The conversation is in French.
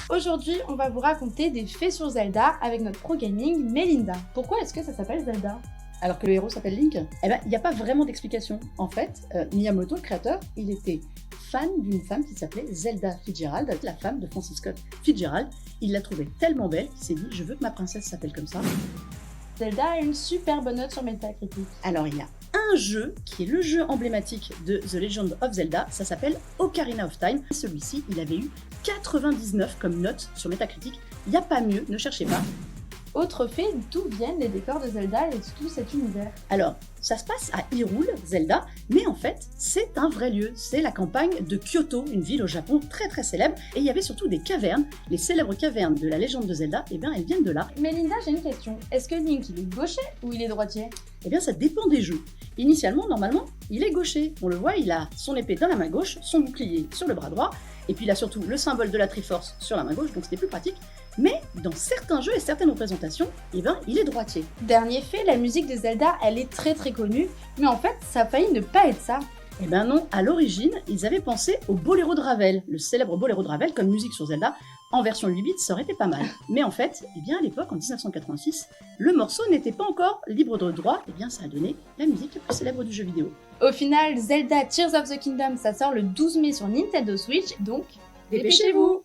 Aujourd'hui, on va vous raconter des faits sur Zelda avec notre pro gaming Melinda. Pourquoi est-ce que ça s'appelle Zelda ? Alors que le héros s'appelle Link, eh ben, il n'y a pas vraiment d'explication. En fait, Miyamoto, le créateur, il était fan d'une femme qui s'appelait Zelda Fitzgerald, la femme de Francis Scott Fitzgerald. Il l'a trouvée tellement belle qu'il s'est dit « je veux que ma princesse s'appelle comme ça ». Zelda a une super bonne note sur Metacritic. Alors il y a un jeu qui est le jeu emblématique de The Legend of Zelda, ça s'appelle Ocarina of Time. Celui-ci, il avait eu 99 comme note sur Metacritic. Il n'y a pas mieux, ne cherchez pas. Autre fait, d'où viennent les décors de Zelda et tout cet univers ? Alors, ça se passe à Hyrule, Zelda, mais en fait, c'est un vrai lieu. C'est la campagne de Kyoto, une ville au Japon très très célèbre. Et il y avait surtout des cavernes. Les célèbres cavernes de la légende de Zelda, eh bien, elles viennent de là. Melinda, j'ai une question. Est-ce que Link, il est gaucher ou il est droitier ? Eh bien, ça dépend des jeux. Initialement, normalement, il est gaucher. On le voit, il a son épée dans la main gauche, son bouclier sur le bras droit, et puis il a surtout le symbole de la Triforce sur la main gauche, donc c'était plus pratique. Mais dans certains jeux et certaines représentations, eh ben, il est droitier. Dernier fait, la musique de Zelda, elle est très très connue, mais en fait, ça a failli ne pas être ça. Eh ben non, à l'origine, ils avaient pensé au boléro de Ravel, le célèbre boléro de Ravel comme musique sur Zelda. En version 8 bits, ça aurait été pas mal. Mais en fait, eh bien à l'époque, en 1986, le morceau n'était pas encore libre de droit, et bien ça a donné la musique la plus célèbre du jeu vidéo. Au final, Zelda Tears of the Kingdom, ça sort le 12 mai sur Nintendo Switch, donc Dépêchez-vous!